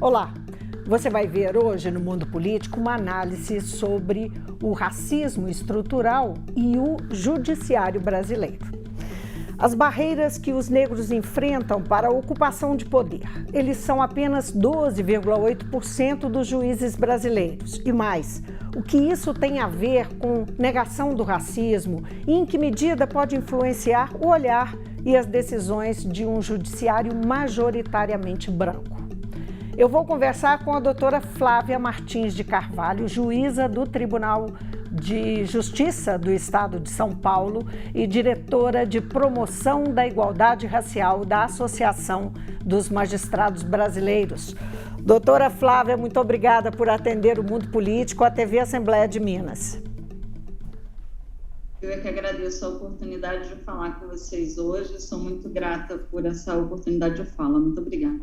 Olá, você vai ver hoje no Mundo Político uma análise sobre o racismo estrutural e o judiciário brasileiro. As barreiras que os negros enfrentam para a ocupação de poder. Eles são apenas 12,8% dos juízes brasileiros. E mais, o que isso tem a ver com negação do racismo e em que medida pode influenciar o olhar e as decisões de um judiciário majoritariamente branco. Eu vou conversar com a doutora Flávia Martins de Carvalho, juíza do Tribunal de Justiça do Estado de São Paulo e diretora de promoção da igualdade racial da Associação dos Magistrados Brasileiros. Doutora Flávia, muito obrigada por atender o Mundo Político, a TV Assembleia de Minas. Eu é que agradeço a oportunidade de falar com vocês hoje. Sou muito grata por essa oportunidade de fala. Muito obrigada.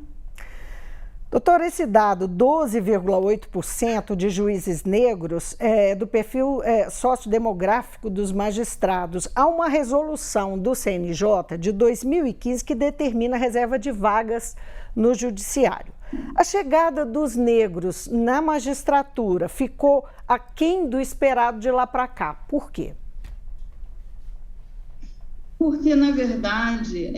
Doutor, esse dado, 12,8% de juízes negros, do perfil sociodemográfico dos magistrados. Há uma resolução do CNJ de 2015 que determina a reserva de vagas no judiciário. A chegada dos negros na magistratura ficou aquém do esperado de lá para cá. Por quê? Porque, na verdade,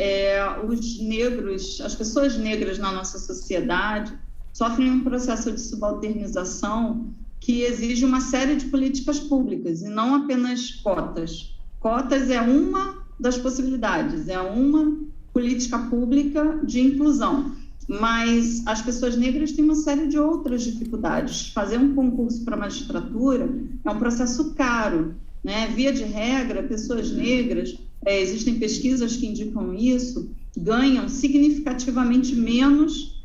os negros, as pessoas negras na nossa sociedade sofrem um processo de subalternização que exige uma série de políticas públicas e não apenas cotas. Cotas é uma das possibilidades, é uma política pública de inclusão, mas as pessoas negras têm uma série de outras dificuldades. Fazer um concurso para a magistratura é um processo caro, né? Via de regra, pessoas negras, existem pesquisas que indicam isso, ganham significativamente menos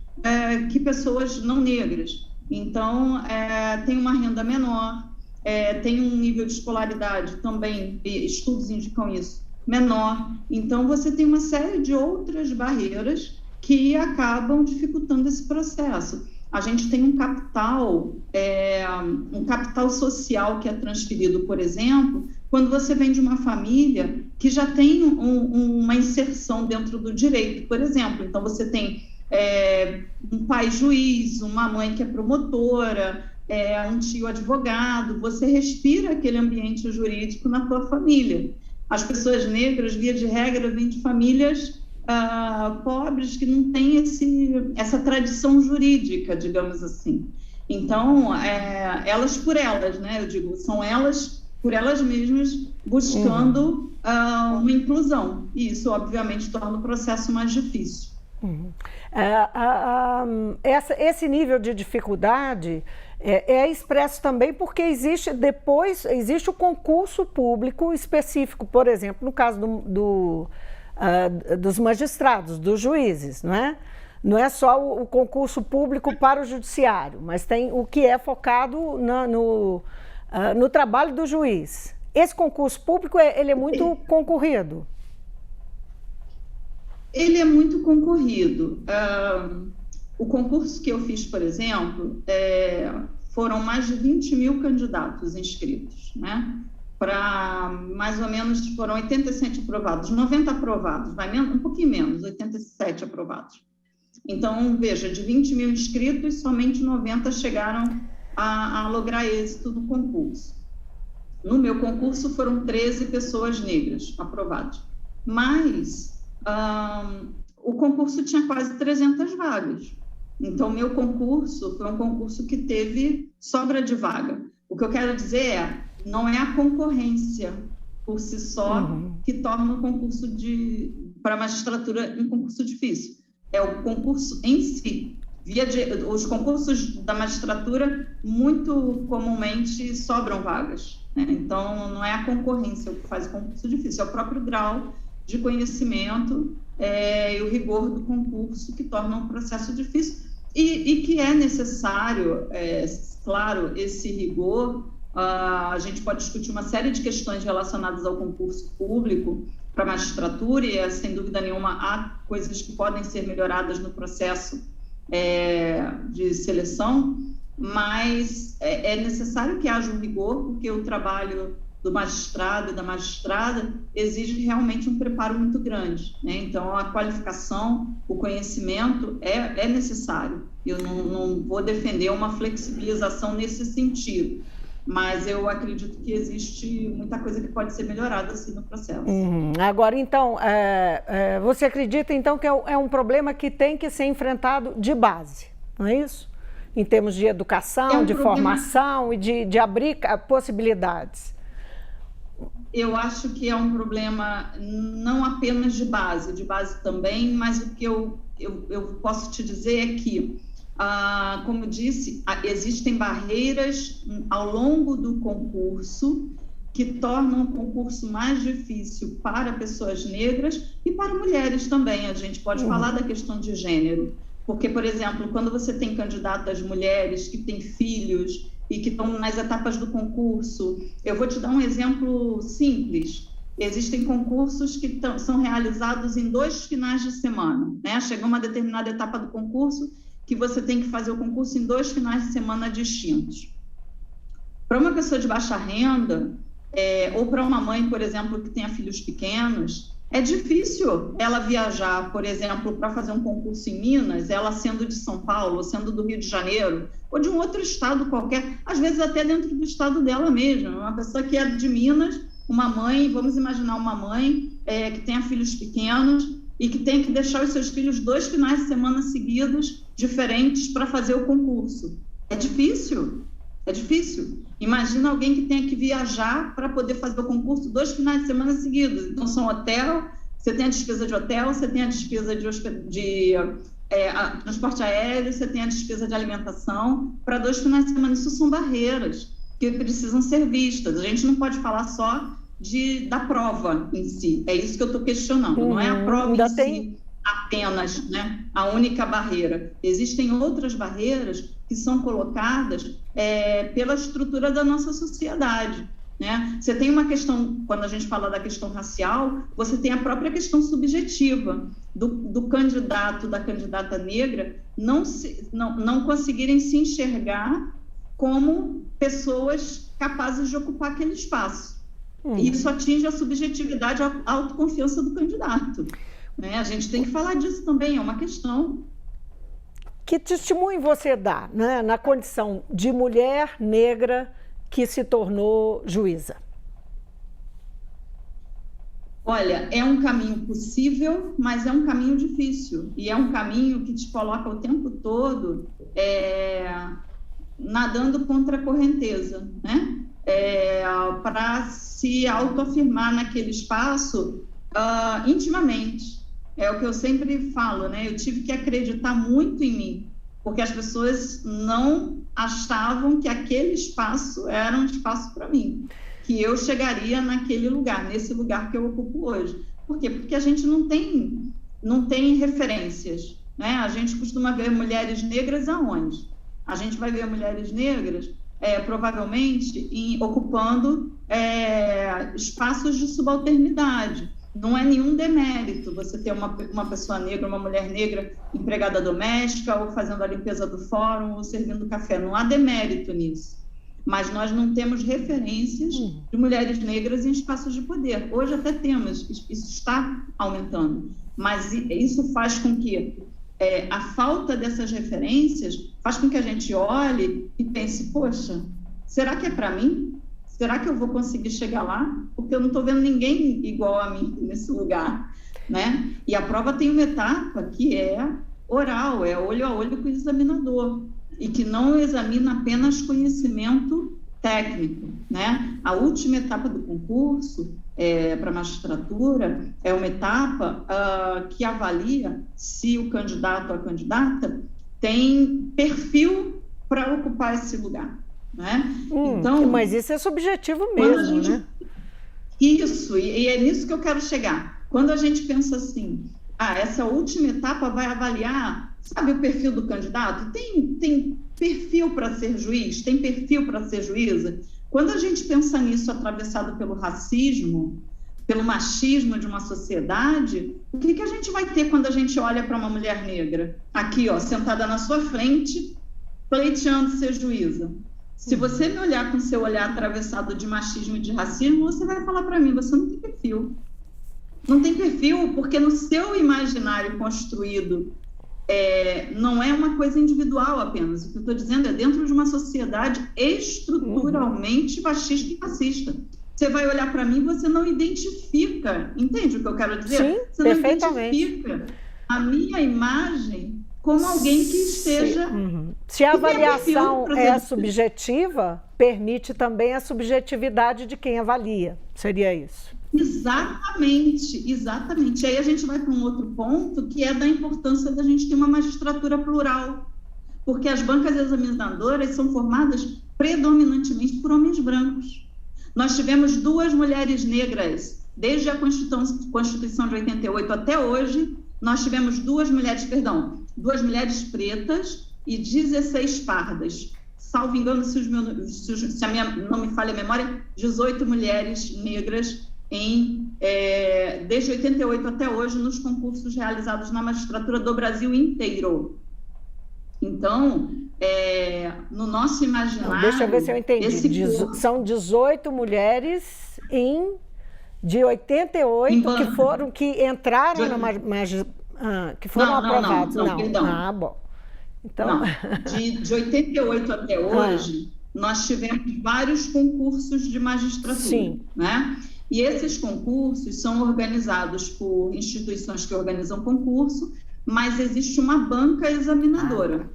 que pessoas não negras. Então, tem uma renda menor, tem um nível de escolaridade também, estudos indicam isso, menor. Então, você tem uma série de outras barreiras que acabam dificultando esse processo. A gente tem um capital social que é transferido, por exemplo, quando você vem de uma família que já tem uma inserção dentro do direito, por exemplo. Então, você tem um pai juiz, uma mãe que é promotora, um tio advogado, você respira aquele ambiente jurídico na tua família. As pessoas negras, via de regra, vêm de famílias pobres que não têm essa tradição jurídica, digamos assim. Então, elas por elas, né? Eu digo, são elas por elas mesmas buscando uma inclusão. E isso, obviamente, torna o processo mais difícil. Esse nível de dificuldade é expresso também porque existe o concurso público específico, por exemplo, no caso dos magistrados, dos juízes, não é? Não é só o concurso público para o judiciário, mas tem o que é focado no trabalho do juiz. Esse concurso público, ele é muito concorrido? Ele é muito concorrido. O concurso que eu fiz, por exemplo, foram mais de 20 mil candidatos inscritos, né? Para mais ou menos foram 87 aprovados, 90 aprovados, um pouquinho menos, 87 aprovados. Então, veja, de 20 mil inscritos, somente 90 chegaram a lograr êxito no concurso. No meu concurso foram 13 pessoas negras aprovadas, mas o concurso tinha quase 300 vagas. Então, meu concurso foi um concurso que teve sobra de vaga. O que eu quero dizer não é a concorrência por si só que torna o concurso para a magistratura um concurso difícil. É o concurso em si. Os concursos da magistratura, muito comumente, sobram vagas, né? Então, não é a concorrência o que faz o concurso difícil, é o próprio grau de conhecimento e o rigor do concurso que torna um processo difícil e que é necessário, claro, esse rigor. A gente pode discutir uma série de questões relacionadas ao concurso público para a magistratura e, sem dúvida nenhuma, há coisas que podem ser melhoradas no processo de seleção, mas é necessário que haja um rigor, porque o trabalho do magistrado e da magistrada exige realmente um preparo muito grande, né? Então, a qualificação, o conhecimento é necessário. Eu não vou defender uma flexibilização nesse sentido, mas eu acredito que existe muita coisa que pode ser melhorada assim no processo. Agora, então, você acredita então que é um problema que tem que ser enfrentado de base, não é isso? Em termos de educação, de formação e de abrir possibilidades. Eu acho que é um problema não apenas de base também, mas o que eu posso te dizer é que, como eu disse, existem barreiras ao longo do concurso que tornam o concurso mais difícil para pessoas negras e para mulheres também. A gente pode falar da questão de gênero, porque, por exemplo, quando você tem candidatas mulheres que têm filhos e que estão nas etapas do concurso, eu vou te dar um exemplo simples. Existem concursos que são realizados em 2 finais de semana, né? Chega uma determinada etapa do concurso que você tem que fazer o concurso em 2 finais de semana distintos. Para uma pessoa de baixa renda, ou para uma mãe, por exemplo, que tenha filhos pequenos, é difícil ela viajar, por exemplo, para fazer um concurso em Minas, ela sendo de São Paulo, ou sendo do Rio de Janeiro, ou de um outro estado qualquer, às vezes até dentro do estado dela mesma. Uma pessoa que é de Minas, uma mãe, vamos imaginar uma mãe que tenha filhos pequenos e que tem que deixar os seus filhos 2 finais de semana seguidos, diferentes, para fazer o concurso. É difícil. Imagina alguém que tenha que viajar para poder fazer o concurso 2 finais de semana seguidos. Então, são hotel, você tem a despesa de hotel, você tem a despesa de transporte aéreo, você tem a despesa de alimentação para 2 finais de semana. Isso são barreiras que precisam ser vistas. A gente não pode falar só da prova em si. É isso que eu estou questionando. Não é a prova em si apenas, né, a única barreira. Existem outras barreiras que são colocadas pela estrutura da nossa sociedade, né? Você tem uma questão, quando a gente fala da questão racial, você tem a própria questão subjetiva do candidato, da candidata negra não conseguirem se enxergar como pessoas capazes de ocupar aquele espaço. E isso atinge a subjetividade, a autoconfiança do candidato, né? A gente tem que falar disso também, é uma questão. Que testemunho você dá, né, na condição de mulher negra que se tornou juíza? Olha, é um caminho possível, mas é um caminho difícil. E é um caminho que te coloca o tempo todo nadando contra a correnteza, né? Para se autoafirmar naquele espaço intimamente. É o que eu sempre falo, né? Eu tive que acreditar muito em mim, porque as pessoas não achavam que aquele espaço era um espaço para mim, que eu chegaria naquele lugar, nesse lugar que eu ocupo hoje. Por quê? Porque a gente não tem referências, né? A gente costuma ver mulheres negras aonde? A gente vai ver mulheres negras provavelmente ocupando espaços de subalternidade. Não é nenhum demérito você ter uma pessoa negra, uma mulher negra empregada doméstica, ou fazendo a limpeza do fórum, ou servindo café. Não há demérito nisso. Mas nós não temos referências de mulheres negras em espaços de poder. Hoje até temos, isso está aumentando. Mas isso faz com que a falta dessas referências faz com que a gente olhe e pense, poxa, será que é para mim? Será que eu vou conseguir chegar lá? Porque eu não estou vendo ninguém igual a mim nesse lugar, né? E a prova tem uma etapa que é oral, é olho a olho com o examinador, e que não examina apenas conhecimento técnico, né? A última etapa do concurso para a magistratura é uma etapa que avalia se o candidato ou a candidata tem perfil para ocupar esse lugar. Né? Então, mas isso é subjetivo mesmo, né? Isso, e é nisso que eu quero chegar. Quando a gente pensa assim, essa última etapa vai avaliar, sabe, o perfil do candidato? Tem perfil para ser juiz? Tem perfil para ser juíza? Quando a gente pensa nisso atravessado pelo racismo, pelo machismo de uma sociedade, o que a gente vai ter quando a gente olha para uma mulher negra? Aqui, ó, sentada na sua frente, pleiteando ser juíza. Se você me olhar com seu olhar atravessado de machismo e de racismo, você vai falar para mim, você não tem perfil. Não tem perfil porque no seu imaginário construído não é uma coisa individual apenas. O que eu estou dizendo é dentro de uma sociedade estruturalmente machista e racista. Você vai olhar para mim e você não identifica, entende o que eu quero dizer? Sim, você não identifica a minha imagem como alguém que esteja... Se a avaliação é subjetiva, permite também a subjetividade de quem avalia. Seria isso? Exatamente, exatamente. Aí a gente vai para um outro ponto, que é da importância da gente ter uma magistratura plural, porque as bancas examinadoras são formadas predominantemente por homens brancos. Nós tivemos 2 mulheres negras, desde a Constituição de 88 até hoje, nós tivemos 2 mulheres pretas e 16 pardas. Salvo engano, se a minha não me falha a memória, 18 mulheres negras desde 88 até hoje nos concursos realizados na magistratura do Brasil inteiro. Então, no nosso imaginário... Deixa eu ver se eu entendi. São 18 mulheres de 88 que entraram que foram aprovadas. Não, perdão. Ah, bom. Então... De 88 até hoje, nós tivemos vários concursos de magistratura. Sim. Né? E esses concursos são organizados por instituições que organizam concurso, mas existe uma banca examinadora,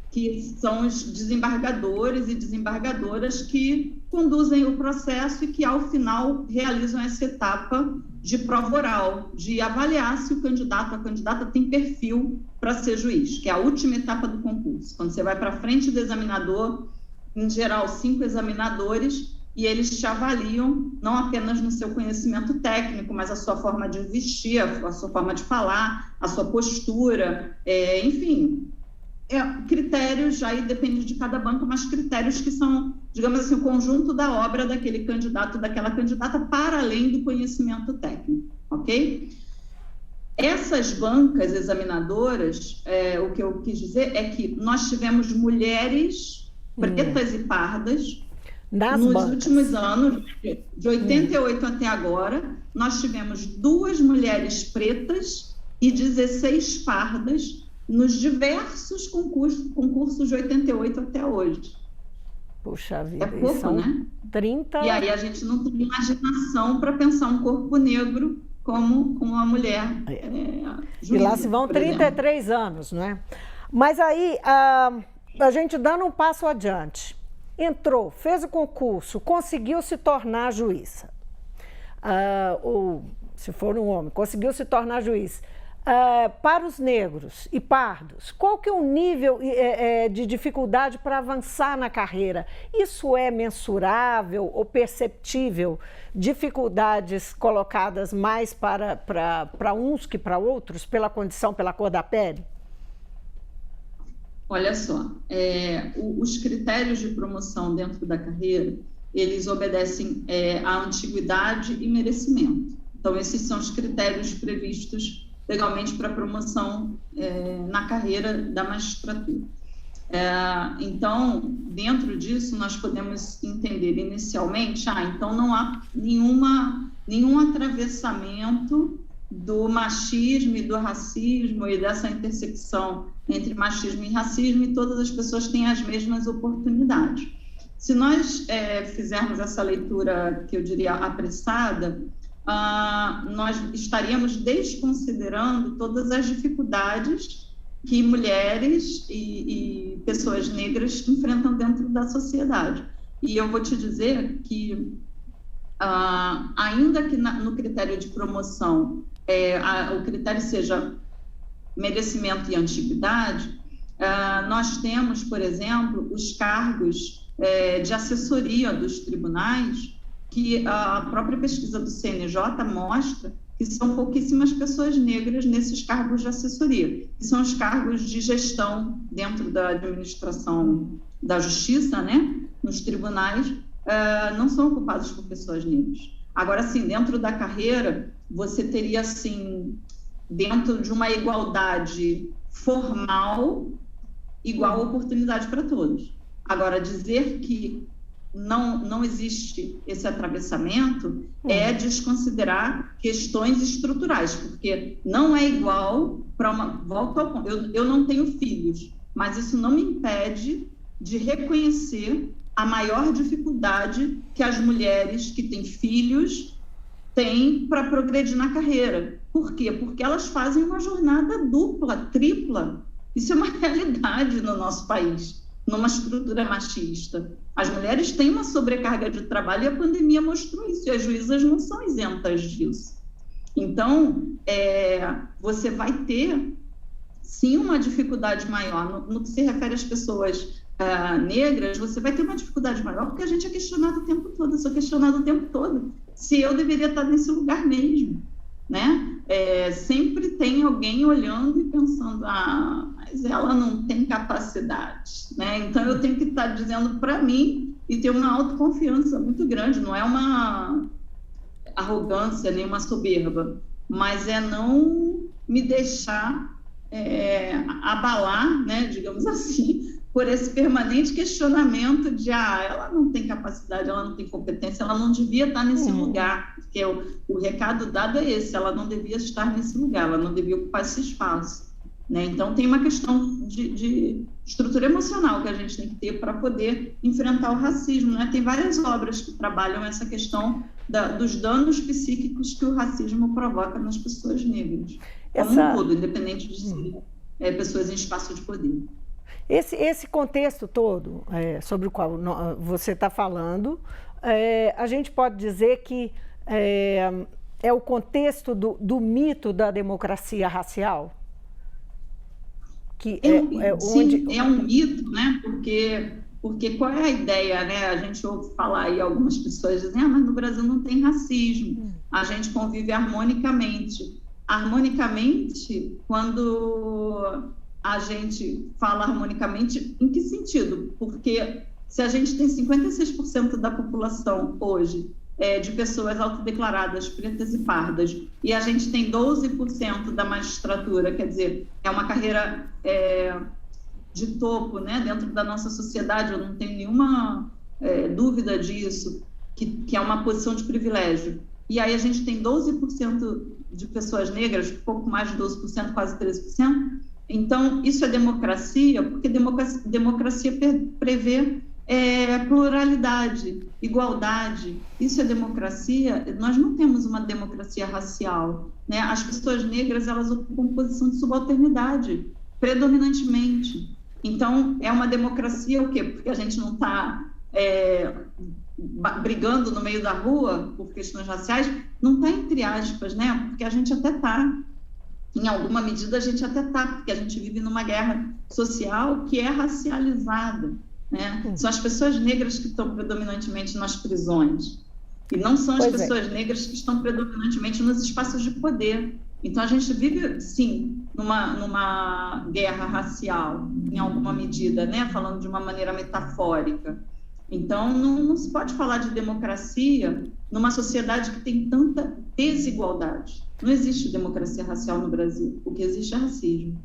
que são os desembargadores e desembargadoras que conduzem o processo e que, ao final, realizam essa etapa de prova oral, de avaliar se o candidato ou a candidata tem perfil para ser juiz, que é a última etapa do concurso. Quando você vai para frente do examinador, em geral, 5 examinadores, e eles te avaliam não apenas no seu conhecimento técnico, mas a sua forma de vestir, a sua forma de falar, a sua postura, enfim, critérios, aí depende de cada banco, mas critérios que são, digamos assim, o conjunto da obra daquele candidato, daquela candidata, para além do conhecimento técnico, ok? Essas bancas examinadoras, o que eu quis dizer é que nós tivemos mulheres pretas e pardas nos últimos anos, de 88 até agora, nós tivemos 2 mulheres pretas e 16 pardas nos diversos concursos de 88 até hoje. Puxa vida, é pouco, são né? 30... E aí a gente não tem imaginação para pensar um corpo negro como uma mulher juíza, e lá se vão 33 anos, não é? Mas aí, a gente dando um passo adiante, entrou, fez o concurso, conseguiu se tornar juíza. Ou, se for um homem, conseguiu se tornar juiz. Para os negros e pardos, qual que é o nível de dificuldade para avançar na carreira? Isso é mensurável ou perceptível? Dificuldades colocadas mais para uns que para outros, pela condição, pela cor da pele? Olha só, os critérios de promoção dentro da carreira, eles obedecem à antiguidade e merecimento. Então, esses são os critérios previstos legalmente para promoção na carreira da magistratura. Então, dentro disso, nós podemos entender inicialmente, então não há nenhum atravessamento do machismo e do racismo e dessa intersecção entre machismo e racismo, e todas as pessoas têm as mesmas oportunidades. Se nós fizermos essa leitura, que eu diria apressada, nós estaríamos desconsiderando todas as dificuldades que mulheres e pessoas negras enfrentam dentro da sociedade. E eu vou te dizer que, ainda que no critério de promoção o critério seja merecimento e antiguidade, nós temos, por exemplo, os cargos de assessoria dos tribunais, que a própria pesquisa do CNJ mostra que são pouquíssimas pessoas negras nesses cargos de assessoria, que são os cargos de gestão dentro da administração da justiça, né? Nos tribunais, não são ocupados por pessoas negras. Agora, sim, dentro da carreira, você teria, assim, dentro de uma igualdade formal, igual oportunidade para todos. Agora, dizer que não existe esse atravessamento é desconsiderar questões estruturais, porque não é igual para uma... Volto ao ponto, eu não tenho filhos, mas isso não me impede de reconhecer a maior dificuldade que as mulheres que têm filhos têm para progredir na carreira. Por quê? Porque elas fazem uma jornada dupla, tripla. Isso é uma realidade no nosso país, numa estrutura machista. As mulheres têm uma sobrecarga de trabalho e a pandemia mostrou isso, e as juízas não são isentas disso. Então, você vai ter, sim, uma dificuldade maior. No que se refere às pessoas negras, você vai ter uma dificuldade maior, porque a gente é questionado o tempo todo, eu sou questionado o tempo todo, se eu deveria estar nesse lugar mesmo, né? Sempre tem alguém olhando e pensando, mas ela não tem capacidade, né? Então eu tenho que estar dizendo para mim e ter uma autoconfiança muito grande, não é uma arrogância nem uma soberba, mas é não me deixar abalar, né, digamos assim, por esse permanente questionamento de ela não tem capacidade, ela não tem competência, ela não devia estar nesse lugar, porque o recado dado é esse, ela não devia estar nesse lugar, ela não devia ocupar esse espaço, né? Então tem uma questão de estrutura emocional que a gente tem que ter para poder enfrentar o racismo, né? Tem várias obras que trabalham essa questão dos danos psíquicos que o racismo provoca nas pessoas negras, como um todo, independente de ser pessoas em espaço de poder. Esse contexto todo sobre o qual você está falando, a gente pode dizer que é o contexto do mito da democracia racial? Que sim, é um mito, né? Porque qual é a ideia, né? A gente ouve falar aí, algumas pessoas dizem, mas no Brasil não tem racismo, a gente convive harmonicamente. Harmonicamente, quando a gente fala harmonicamente, em que sentido? Porque se a gente tem 56% da população hoje de pessoas autodeclaradas pretas e pardas, e a gente tem 12% da magistratura, quer dizer, é uma carreira de topo, né, dentro da nossa sociedade, eu não tenho nenhuma dúvida disso, que é uma posição de privilégio. E aí a gente tem 12% de pessoas negras, pouco mais de 12%, quase 13%. Então, isso é democracia, porque democracia prevê pluralidade, igualdade. Isso é democracia. Nós não temos uma democracia racial, né? As pessoas negras, elas ocupam posição de subalternidade, predominantemente. Então, é uma democracia o quê? Porque a gente não está brigando no meio da rua por questões raciais, não está entre aspas, né? Porque a gente até está. Em alguma medida, a gente até está, porque a gente vive numa guerra social que é racializada, né? São as pessoas negras que estão predominantemente nas prisões, e não são as pessoas negras que estão predominantemente nos espaços de poder. Então, a gente vive, sim, numa guerra racial, em alguma medida, né? Falando de uma maneira metafórica. Então, não se pode falar de democracia numa sociedade que tem tanta desigualdade. Não existe democracia racial no Brasil. O que existe é racismo.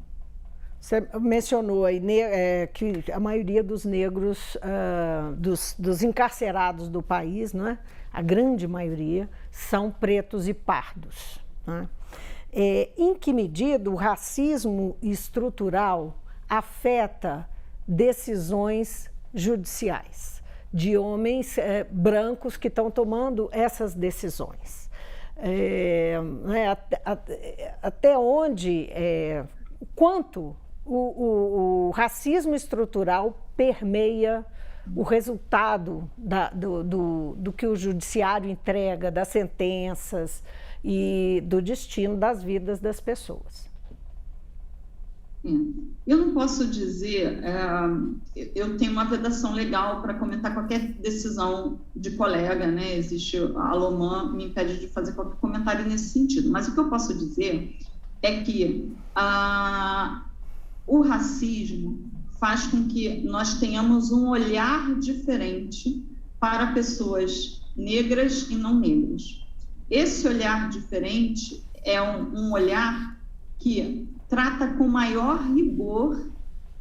Você mencionou aí que a maioria dos negros, dos encarcerados do país, não é? A grande maioria, são pretos e pardos. Não é? Em que medida o racismo estrutural afeta decisões judiciais de homens brancos que estão tomando essas decisões? Até onde, quanto o racismo estrutural permeia o resultado do que o judiciário entrega, das sentenças e do destino das vidas das pessoas. Eu não posso dizer, eu tenho uma vedação legal para comentar qualquer decisão de colega, né? Existe, a Loman me impede de fazer qualquer comentário nesse sentido, mas o que eu posso dizer é que o racismo faz com que nós tenhamos um olhar diferente para pessoas negras e não negras. Esse olhar diferente é um olhar que trata com maior rigor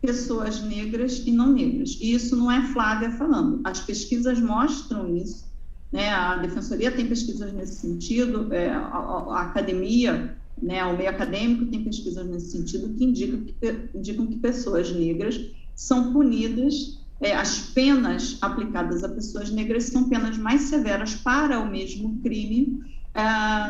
pessoas negras e não negras. E isso não é Flávia falando, as pesquisas mostram isso, né? A Defensoria tem pesquisas nesse sentido, a academia, né, o meio acadêmico tem pesquisas nesse sentido que indicam que pessoas negras são punidas, as penas aplicadas a pessoas negras são penas mais severas para o mesmo crime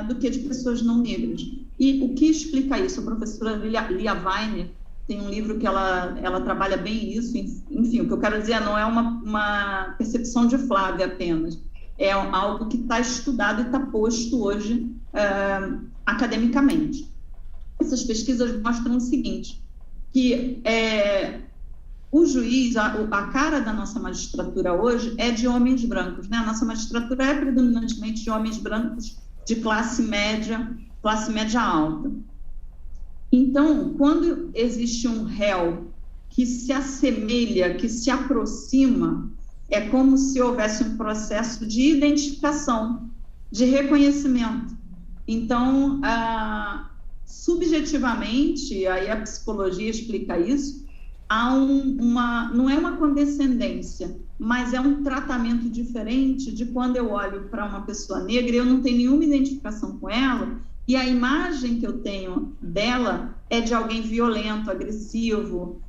do que de pessoas não negras. E o que explica isso? A professora Lia Weiner tem um livro que ela trabalha bem isso, enfim, o que eu quero dizer não é uma percepção de Flávia apenas, é algo que está estudado e está posto hoje academicamente. Essas pesquisas mostram o seguinte, que o juiz, a cara da nossa magistratura hoje é de homens brancos, né? A nossa magistratura é predominantemente de homens brancos de classe média alta. Então, quando existe um réu que se assemelha, que se aproxima, é como se houvesse um processo de identificação, de reconhecimento. Então, subjetivamente, aí a psicologia explica isso, não é uma condescendência, mas é um tratamento diferente de quando eu olho para uma pessoa negra e eu não tenho nenhuma identificação com ela, e a imagem que eu tenho dela é de alguém violento, agressivo,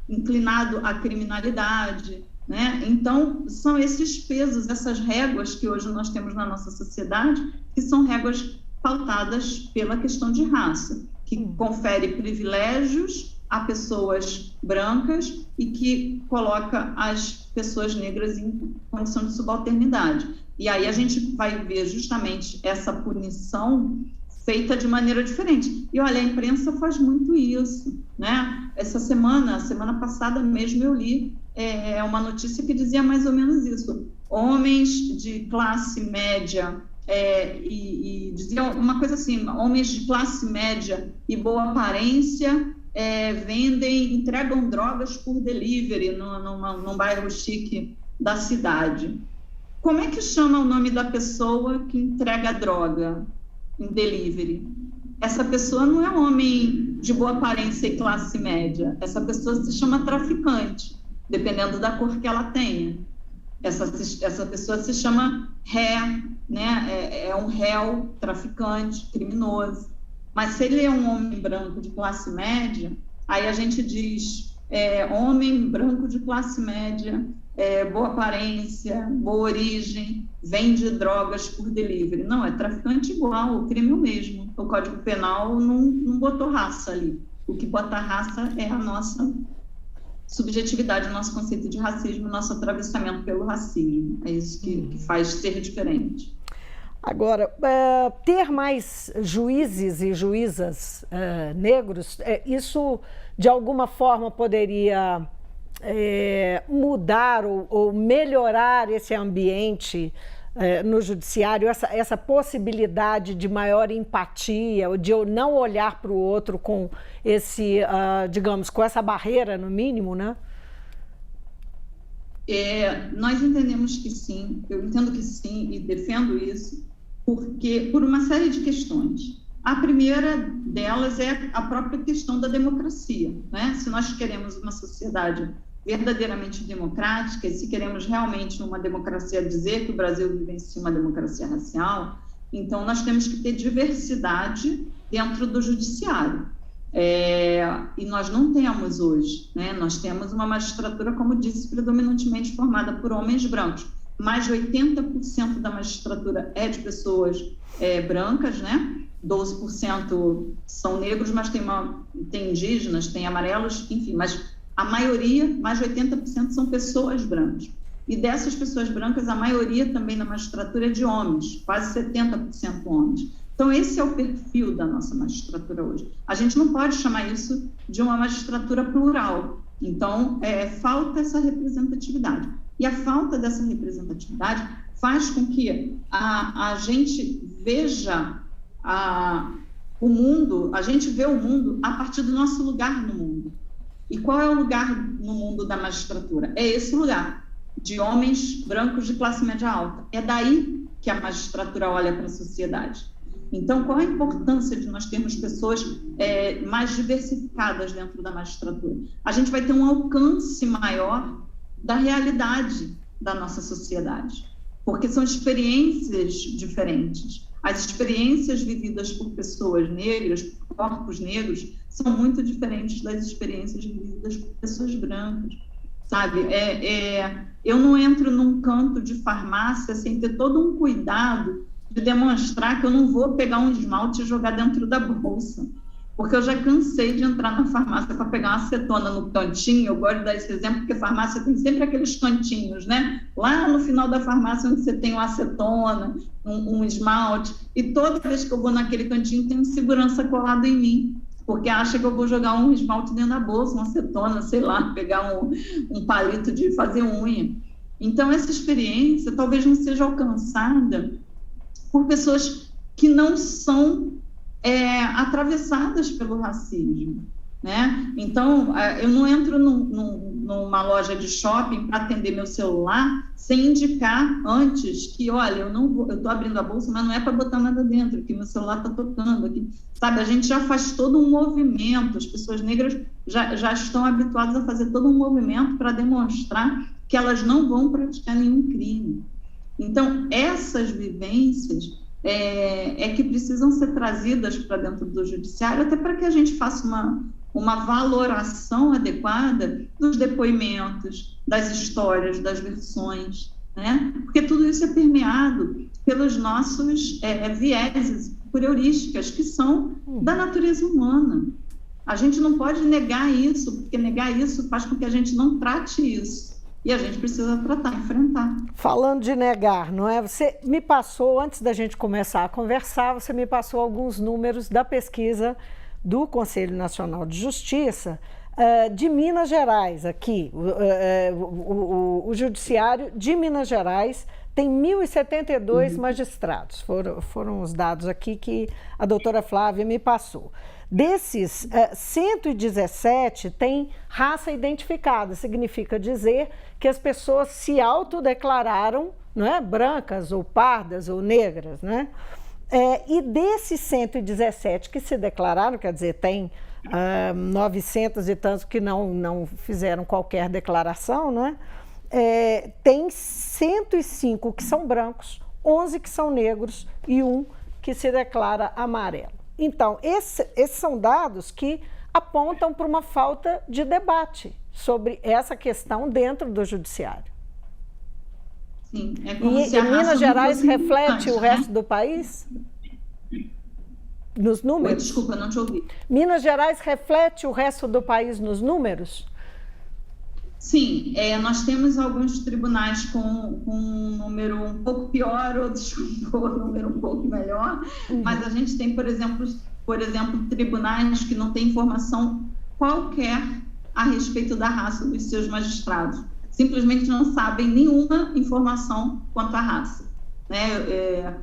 inclinado à criminalidade, né? Então, são esses pesos, essas réguas que hoje nós temos na nossa sociedade, que são réguas pautadas pela questão de raça, que confere privilégios a pessoas brancas e que coloca as pessoas negras em condição de subalternidade. E aí a gente vai ver justamente essa punição feita de maneira diferente. E olha, a imprensa faz muito isso, né? Semana passada mesmo eu li uma notícia que dizia mais ou menos isso. Homens de classe média e dizia uma coisa assim, homens de classe média e boa aparência entregam drogas por delivery num bairro chique da cidade. Como é que chama o nome da pessoa que entrega droga em delivery? Essa pessoa não é um homem de boa aparência e classe média. Essa pessoa se chama traficante, dependendo da cor que ela tenha. Essa pessoa se chama ré, né? É um réu, traficante, criminoso. Mas se ele é um homem branco de classe média, aí a gente diz homem branco de classe média, boa aparência, boa origem, vende drogas por delivery. Não, é traficante igual, o crime é o mesmo. O Código Penal não botou raça ali. O que bota raça é a nossa subjetividade, o nosso conceito de racismo, o nosso atravessamento pelo racismo. É isso que faz ser diferente. Agora, ter mais juízes e juízas negros, isso de alguma forma poderia mudar ou melhorar esse ambiente no judiciário, essa possibilidade de maior empatia, de eu não olhar para o outro com esse, digamos, com essa barreira, no mínimo, né? Nós entendemos que sim, eu entendo que sim e defendo isso, porque por uma série de questões. A primeira delas é a própria questão da democracia, né? Se nós queremos uma sociedade verdadeiramente democrática, e se queremos realmente uma democracia, dizer que o Brasil vivencia uma democracia racial, então nós temos que ter diversidade dentro do judiciário. E nós não temos hoje, né? Nós temos uma magistratura, como disse, predominantemente formada por homens brancos. Mais de 80% da magistratura é de pessoas brancas, né? 12% são negros, mas tem indígenas, tem amarelos, enfim, mas a maioria, mais de 80% são pessoas brancas. E dessas pessoas brancas, a maioria também na magistratura é de homens, quase 70% homens. Então, esse é o perfil da nossa magistratura hoje. A gente não pode chamar isso de uma magistratura plural. Então, falta essa representatividade. E a falta dessa representatividade faz com que a gente veja o mundo, a gente vê o mundo a partir do nosso lugar no mundo. E qual é o lugar no mundo da magistratura? É esse lugar, de homens brancos de classe média alta. É daí que a magistratura olha para a sociedade. Então, qual a importância de nós termos pessoas mais diversificadas dentro da magistratura? A gente vai ter um alcance maior da realidade da nossa sociedade, porque são experiências diferentes. As experiências vividas por pessoas negras, por corpos negros, são muito diferentes das experiências vividas por pessoas brancas, sabe? Eu não entro num canto de farmácia sem ter todo um cuidado de demonstrar que eu não vou pegar um esmalte e jogar dentro da bolsa, porque eu já cansei de entrar na farmácia para pegar uma acetona no cantinho. Eu gosto de dar esse exemplo, porque a farmácia tem sempre aqueles cantinhos, né? Lá no final da farmácia, onde você tem uma acetona, um esmalte, e toda vez que eu vou naquele cantinho, tem um segurança colado em mim, porque acha que eu vou jogar um esmalte dentro da bolsa, uma acetona, sei lá, pegar um palito de fazer unha. Então, essa experiência talvez não seja alcançada por pessoas que não são atravessadas pelo racismo, né? Então, eu não entro numa loja de shopping para atender meu celular sem indicar antes que, olha, eu estou abrindo a bolsa, mas não é para botar nada dentro, que meu celular está tocando aqui. Sabe, a gente já faz todo um movimento, as pessoas negras já estão habituadas a fazer todo um movimento para demonstrar que elas não vão praticar nenhum crime. Então, essas vivências que precisam ser trazidas para dentro do judiciário, até para que a gente faça uma valoração adequada dos depoimentos, das histórias, das versões, né? Porque tudo isso é permeado pelos nossos vieses, por heurísticas, que são da natureza humana. A gente não pode negar isso, porque negar isso faz com que a gente não trate isso. E a gente precisa tratar, enfrentar. Falando de negar, não é? Você me passou, antes da gente começar a conversar, você me passou alguns números da pesquisa do Conselho Nacional de Justiça de Minas Gerais, aqui. O Judiciário de Minas Gerais tem 1.072 magistrados. Foram os dados aqui que a doutora Flávia me passou. Desses, 117 têm raça identificada, significa dizer que as pessoas se autodeclararam, não é, brancas ou pardas ou negras, né? E desses 117 que se declararam, quer dizer, tem 900 e tantos que não fizeram qualquer declaração, não é? Tem 105 que são brancos, 11 que são negros e 1 que se declara amarelo. Então, esses são dados que apontam para uma falta de debate sobre essa questão dentro do judiciário. Sim, é como se e Minas Gerais reflete o resto do país? Nos números? Desculpa, não te ouvi. Minas Gerais reflete o resto do país nos números? Sim, nós temos alguns tribunais com um número um pouco pior, outros com um número um pouco melhor, mas a gente tem, por exemplo, tribunais que não têm informação qualquer a respeito da raça dos seus magistrados. Simplesmente não sabem nenhuma informação quanto à raça, né?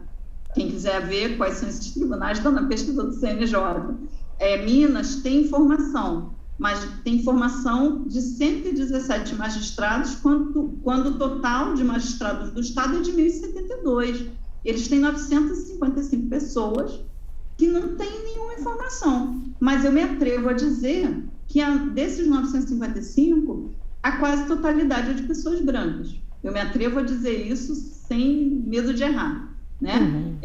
Quem quiser ver quais são esses tribunais, está na pesquisa do CNJ. Minas tem informação, mas tem informação de 117 magistrados, quando o total de magistrados do Estado é de 1.072. Eles têm 955 pessoas que não têm nenhuma informação. Mas eu me atrevo a dizer que desses 955, a quase totalidade é de pessoas brancas. Eu me atrevo a dizer isso sem medo de errar, né?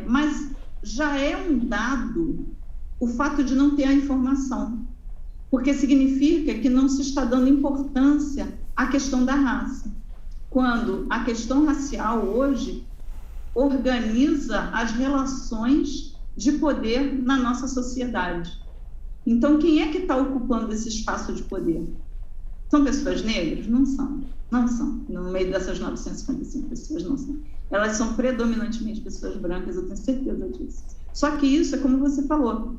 Mas já é um dado o fato de não ter a informação, porque significa que não se está dando importância à questão da raça, quando a questão racial hoje organiza as relações de poder na nossa sociedade. Então, quem é que está ocupando esse espaço de poder? São pessoas negras? Não são. Não são. No meio dessas 955 pessoas, não são. Elas são predominantemente pessoas brancas, eu tenho certeza disso. Só que isso é como você falou,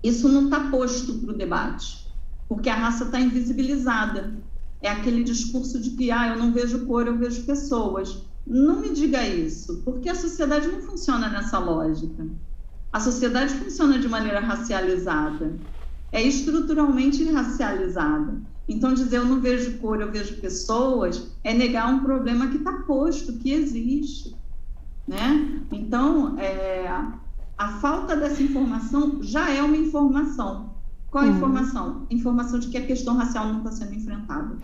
isso não está posto para o debate, porque a raça está invisibilizada. É aquele discurso de que eu não vejo cor, eu vejo pessoas. Não me diga isso, porque a sociedade não funciona nessa lógica. A sociedade funciona de maneira racializada, é estruturalmente racializada. Então, dizer eu não vejo cor, eu vejo pessoas, é negar um problema que está posto, que existe, né? Então, A falta dessa informação já é uma informação. Qual a informação? Informação de que a questão racial não está sendo enfrentada.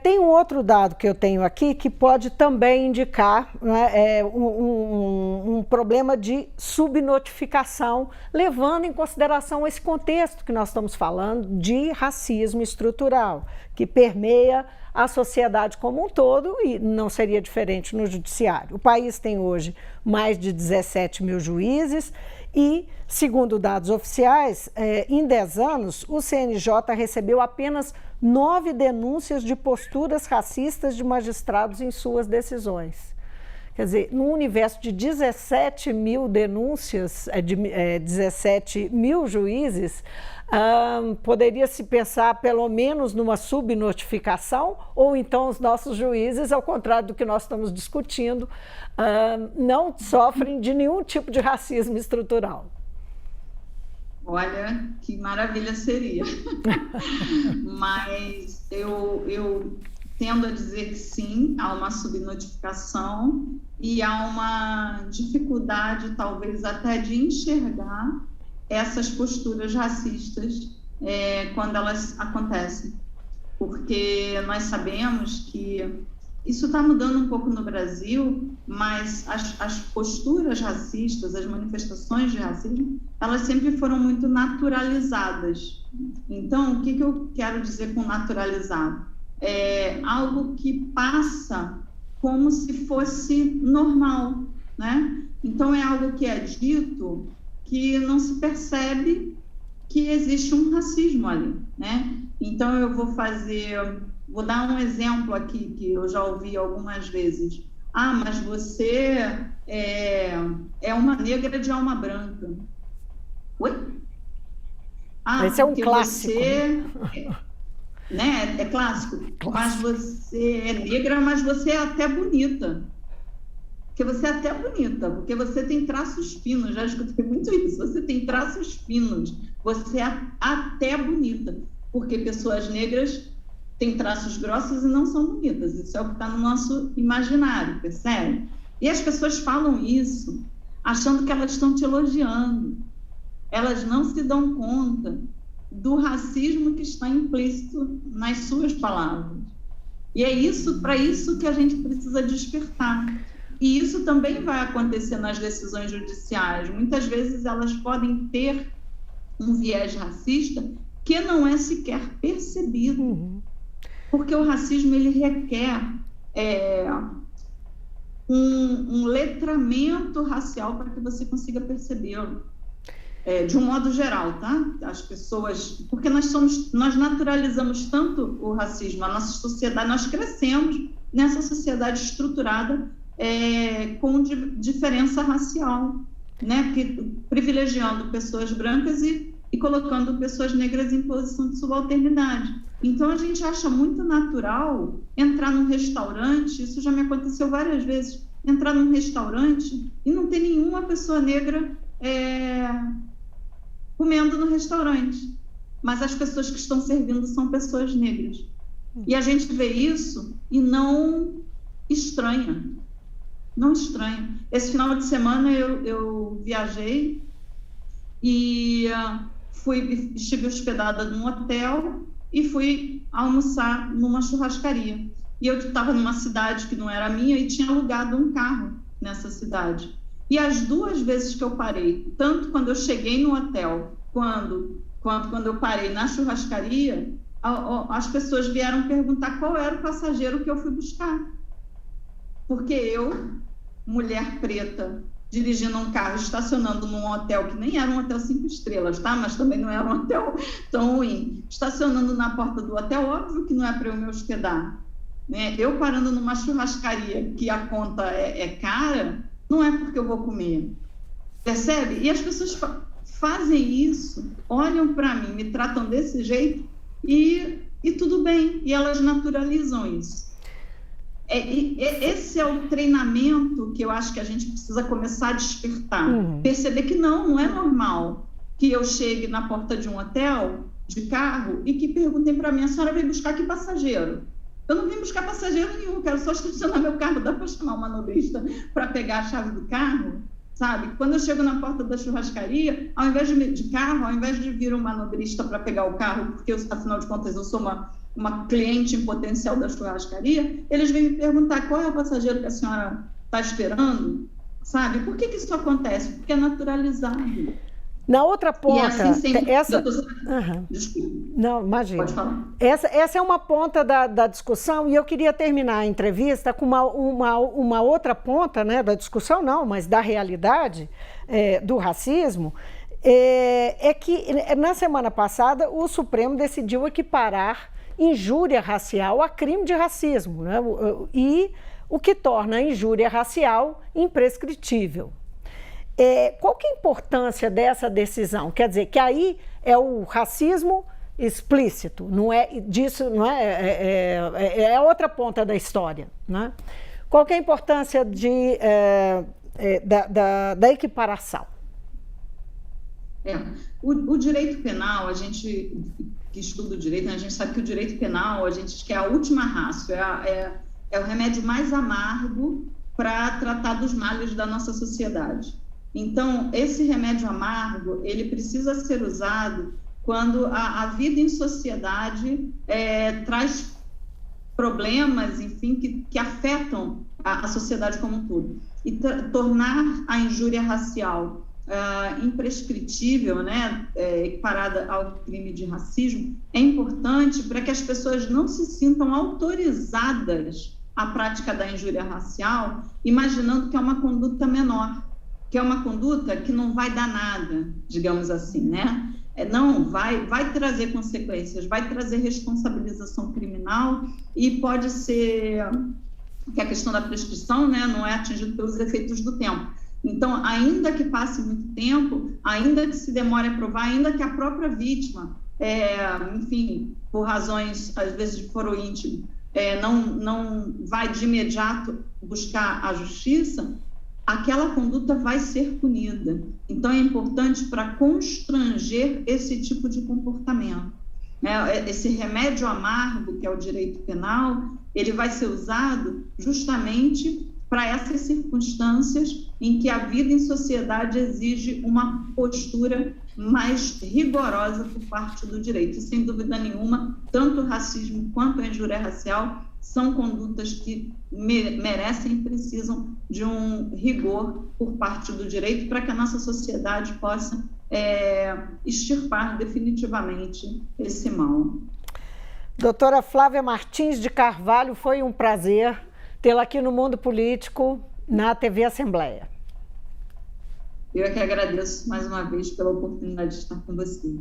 Tem um outro dado que eu tenho aqui que pode também indicar, né, um problema de subnotificação, levando em consideração esse contexto que nós estamos falando de racismo estrutural, que permeia a sociedade como um todo e não seria diferente no judiciário. O país tem hoje mais de 17 mil juízes e, segundo dados oficiais, em 10 anos, o CNJ recebeu apenas 9 denúncias de posturas racistas de magistrados em suas decisões. Quer dizer, no universo de 17 mil denúncias, 17 mil juízes, poderia se pensar pelo menos numa subnotificação, ou então os nossos juízes, ao contrário do que nós estamos discutindo, não sofrem de nenhum tipo de racismo estrutural. Olha, que maravilha seria. Mas eu tendo a dizer que sim, há uma subnotificação e há uma dificuldade, talvez, até de enxergar essas posturas racistas quando elas acontecem. Porque nós sabemos que isso está mudando um pouco no Brasil, mas as posturas racistas, as manifestações de racismo, elas sempre foram muito naturalizadas. Então, o que eu quero dizer com naturalizado? É algo que passa como se fosse normal, né? Então, é algo que é dito que não se percebe que existe um racismo ali, né? Então, eu vou dar um exemplo aqui que eu já ouvi algumas vezes. Ah, mas você é uma negra de alma branca. Oi? Ah, esse é um clássico. É clássico. Mas você é negra, mas você é até bonita. Porque você é até bonita, porque você tem traços finos. Já escutei muito isso. Você tem traços finos. Você é até bonita. Porque pessoas negras têm traços grossos e não são bonitas. Isso é o que está no nosso imaginário, percebe? E as pessoas falam isso achando que elas estão te elogiando. Elas não se dão conta do racismo que está implícito nas suas palavras. E é para isso que a gente precisa despertar. E isso também vai acontecer nas decisões judiciais. Muitas vezes elas podem ter um viés racista que não é sequer percebido. Porque o racismo ele requer um letramento racial para que você consiga percebê-lo. De um modo geral, tá? As pessoas... Porque nós naturalizamos tanto o racismo, a nossa sociedade, nós crescemos nessa sociedade estruturada com diferença racial, né? Privilegiando pessoas brancas e colocando pessoas negras em posição de subalternidade. Então, a gente acha muito natural entrar num restaurante, isso já me aconteceu várias vezes, entrar num restaurante e não ter nenhuma pessoa negra comendo no restaurante, mas as pessoas que estão servindo são pessoas negras. E a gente vê isso e não estranha. Não estranha. Esse final de semana eu viajei e estive hospedada num hotel e fui almoçar numa churrascaria. E eu estava numa cidade que não era minha e tinha alugado um carro nessa cidade. E as 2 vezes que eu parei, tanto quando eu cheguei no hotel, quanto quando eu parei na churrascaria, as pessoas vieram perguntar qual era o passageiro que eu fui buscar. Porque eu, mulher preta, dirigindo um carro, estacionando num hotel que nem era um hotel 5 estrelas, tá? Mas também não era um hotel tão ruim. Estacionando na porta do hotel, óbvio que não é para eu me hospedar, né? Eu parando numa churrascaria que a conta é cara, não é porque eu vou comer. Percebe? E as pessoas fazem isso, olham para mim, me tratam desse jeito e tudo bem. E elas naturalizam isso. Esse é o treinamento que eu acho que a gente precisa começar a despertar. Perceber que não é normal que eu chegue na porta de um hotel de carro e que perguntem para mim: a senhora veio buscar que passageiro? Eu não vim buscar passageiro nenhum, quero só estacionar meu carro. Dá para chamar uma manobrista para pegar a chave do carro? sabe? Quando eu chego na porta da churrascaria, ao invés de carro, ao invés de vir um manobrista para pegar o carro, porque, afinal de contas, eu sou uma cliente em potencial da churrascaria, eles vêm me perguntar qual é o passageiro que a senhora está esperando, sabe? Por que isso acontece? Porque é naturalizado. Na outra ponta, assim, Desculpa. Não, imagina. Pode falar. Essa é uma ponta da discussão, e eu queria terminar a entrevista com uma outra ponta, né, da discussão, não, mas da realidade do racismo, é que na semana passada o Supremo decidiu equiparar injúria racial a crime de racismo, né, e o que torna a injúria racial imprescritível. Qual que é a importância dessa decisão? Quer dizer, que aí é o racismo explícito, não é disso, não é a outra ponta da história, né? Qual que é a importância da equiparação? O direito penal, a gente que estuda o direito, né, a gente sabe que o direito penal, a gente que é a última ratio, é o remédio mais amargo para tratar dos males da nossa sociedade. Então, esse remédio amargo, ele precisa ser usado quando a vida em sociedade traz problemas, enfim, que afetam a sociedade como um todo. E tornar a injúria racial imprescritível, né, equiparada ao crime de racismo, é importante para que as pessoas não se sintam autorizadas à prática da injúria racial, imaginando que é uma conduta menor, que é uma conduta que não vai dar nada, digamos assim, né? Não, vai trazer consequências, vai trazer responsabilização criminal e pode ser que a questão da prescrição, né, não é atingida pelos efeitos do tempo. Então, ainda que passe muito tempo, ainda que se demore a provar, ainda que a própria vítima, enfim, por razões, às vezes, de foro íntimo, não vai de imediato buscar a justiça, aquela conduta vai ser punida. Então, é importante para constranger esse tipo de comportamento. Esse remédio amargo, que é o direito penal, ele vai ser usado justamente para essas circunstâncias em que a vida em sociedade exige uma postura mais rigorosa por parte do direito. E, sem dúvida nenhuma, tanto o racismo quanto a injúria racial são condutas que merecem e precisam de um rigor por parte do direito para que a nossa sociedade possa extirpar definitivamente esse mal. Doutora Flávia Martins de Carvalho, foi um prazer tê-la aqui no Mundo Político, na TV Assembleia. Eu é que agradeço mais uma vez pela oportunidade de estar com vocês.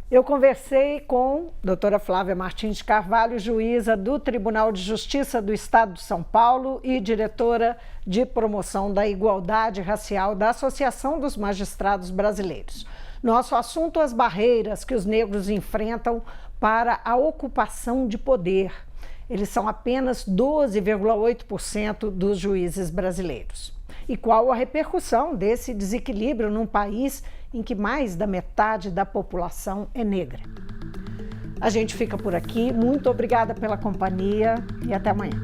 Eu conversei com a doutora Flávia Martins de Carvalho, juíza do Tribunal de Justiça do Estado de São Paulo e diretora de promoção da igualdade racial da Associação dos Magistrados Brasileiros. Nosso assunto: as barreiras que os negros enfrentam para a ocupação de poder. Eles são apenas 12,8% dos juízes brasileiros. E qual a repercussão desse desequilíbrio num país em que mais da metade da população é negra? A gente fica por aqui. Muito obrigada pela companhia e até amanhã.